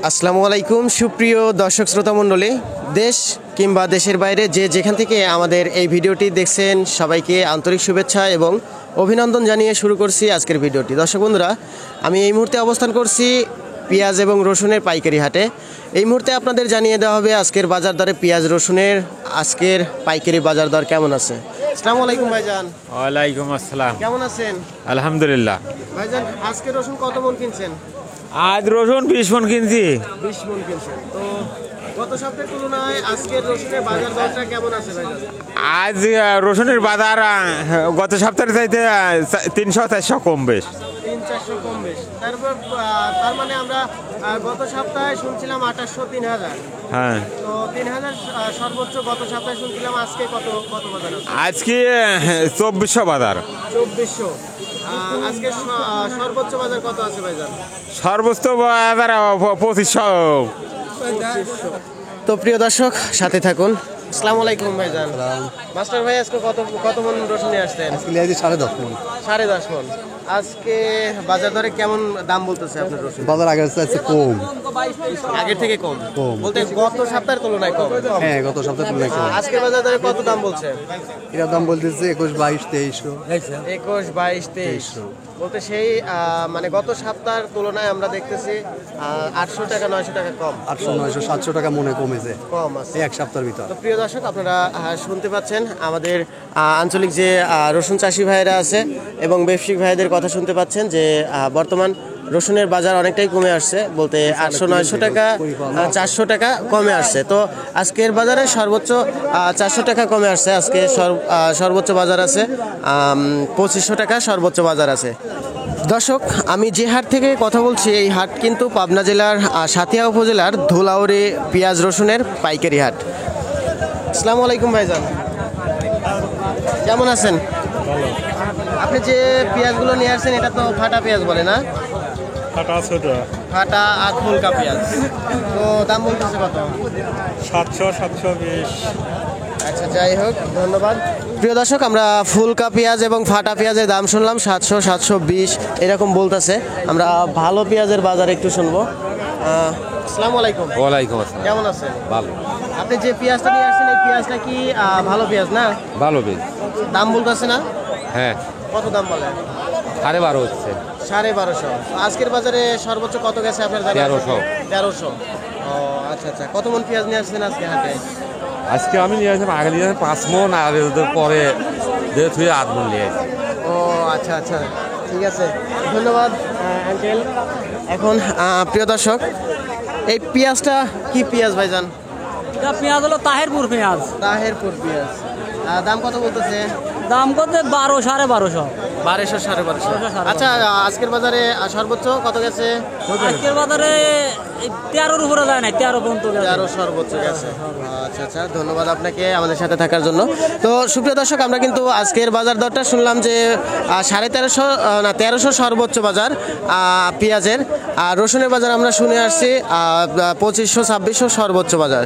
আসসালামু আলাইকুম সুপ্রিয় দর্শক শ্রোতা মণ্ডলী, দেশ কিংবা দেশের বাইরে যে যেখান থেকে আমাদের এই ভিডিওটি দেখছেন সবাইকে আন্তরিক শুভেচ্ছা এবং অভিনন্দন জানিয়ে শুরু করছি আজকের ভিডিওটি। দর্শক বন্ধুরা, আমি এই মুহূর্তে অবস্থান করছি পেঁয়াজ এবং রসুনের পাইকারি হাটে। এই মুহূর্তে আপনাদের জানিয়ে দেওয়া হবে আজকের বাজার দরে পেঁয়াজ রসুনের আজকের পাইকারি বাজার দর কেমন আছে। আসসালামু আলাইকুম ভাইজান। ওয়ালাইকুম আসসালাম। কেমন আছেন? আলহামদুলিল্লাহ। ভাইজান, আজকে রসুন কত মন কিনছেন? আজ রসুন 20 মন কিনছি। 20 মন কিনছেন। তো গত সপ্তাহের তুলনায় আজকের রসুনের বাজার দরটা কেমন আছে ভাইজান? আজ রসুনের বাজার গত সপ্তাহের চাইতে 300-400 কম বেশ। 300-400 কম বেশ। তার মানে আমরা গত সপ্তাহে শুনছিলাম 2800-3000। হ্যাঁ, তো 3000 সর্বোচ্চ গত সপ্তাহে শুনছিলাম। আজকে কত বাজার আছে? আজকে 2400 বাজার। 2400। আজকে সর্বোচ্চ বাজার কত আছে ভাইজান? সর্বোচ্চ বাজার 2500। তো প্রিয় দর্শক, সাথে থাকুন। আসসালামু আলাইকুম ভাইজান। মাস্টার ভাই, আজকে কত মন রসুন নিয়ে আসছেন? 10.5 মন। 10.5 মন। আজকে বাজার দরে কেমন দাম বলতেছে আপনার রসুন? বাজার আগের চাইতে কম। আগের থেকে কম বলতে গত সপ্তাহের তুলনায় কম? হ্যাঁ, গত সপ্তাহে তুলনায় কম। আজকে বাজার দরে কত দাম বলছে? এটার দাম বলতেছে 21-22-2300। 21-22-2300 বলতে সেই মানে গত সপ্তাহের তুলনায় আমরা দেখতেছি 800 টাকা 900 টাকা কম। 800-900-700 টাকা মনে কমেছে কম আছে এই এক সপ্তাহের ভিতর। তো প্রিয় দর্শক, আপনারা শুনতে পাচ্ছেন আমাদের আঞ্চলিক যে রসুন চাষি ভাইয়েরা আছে এবং ব্যবসায়িক ভাইদের কথা শুনতে পাচ্ছেন যে বর্তমান রসুনের বাজার অনেকটাই কমে আসছে, বলতে 800-900 টাকা 400 টাকা কমে আসছে। তো আজকের বাজারে সর্বোচ্চ 400 টাকা কমে আসছে। আজকে সর্বোচ্চ বাজার আছে 2500 টাকা সর্বোচ্চ বাজার আছে। দর্শক, আমি যে হাট থেকে কথা বলছি এই হাট কিন্তু পাবনা জেলার সাথিয়া উপজেলার ধুলাউড়ি পেঁয়াজ রসুনের পাইকারি হাট। আসসালামু আলাইকুম ভাইজান, কেমন আছেন? আপনি যে পেঁয়াজগুলো নিয়ে আসছেন এটা তো ফাটা পেঁয়াজ বলে না? ফাটা আর ফুলকা পেঁয়াজ। তো দাম বলতেছে কত? 700-720। আচ্ছা, যাই হোক, ধন্যবাদ। প্রিয় দর্শক, আমরা ফুলকা পেঁয়াজ এবং ফাটা পেঁয়াজের দাম শুনলাম 700-720 এরকম বলতেছে। আমরা ভালো পেঁয়াজের বাজার একটু শুনবো। আসসালামু আলাইকুম। ওয়ালাইকুম আসসালাম। কেমন আছেন? ভালো। আপনি যে পেঁয়াজটা নিয়ে আসছেন এই পেঁয়াজটা কি ভালো পেঁয়াজ না? ভালো বেশ। দাম বলতেছে না? হ্যাঁ, কত দাম বলে? 12.5 হচ্ছে। 1250। আজকের বাজারে সর্বোচ্চ কত গেছে আপনার জানা আছে? 1300। 1300। ও আচ্ছা আচ্ছা। কত মন পেঁয়াজ নিয়ে আসছেন আজকে হাটে? আজকে আমি নিয়ে আসলাম, আগে নিয়ে 5 মন, আর ওদের পরে 8 মন নিয়ে আসি। ও আচ্ছা আচ্ছা, ঠিক আছে, ধন্যবাদ আঙ্কেল। এখন প্রিয় দর্শক, এই পেঁয়াজটা কি পেঁয়াজ ভাইজান? এটা পেঁয়াজ হলো তাহেরপুর পেঁয়াজ। তাহেরপুর পেঁয়াজ। দাম কত বলতেছে? দাম কত? 1200-1250। 1200-1250। আচ্ছা, আজকের বাজারে সর্বোচ্চ কত গেছে? আজকের বাজারে 13-র উপরে যায় না, 13 পর্যন্ত গেছে। 13 সর্বোচ্চ গেছে। আচ্ছা আচ্ছা, ধন্যবাদ আপনাকে আমাদের সাথে থাকার জন্য। তো সুপ্রিয় দর্শক, আমরা কিন্তু আজকের বাজার দরটা শুনলাম যে 1350 সর্বোচ্চ বাজার পেঁয়াজের। আর রসুনের বাজার আমরা শুনে আসছি 2500-2600 সর্বোচ্চ বাজার।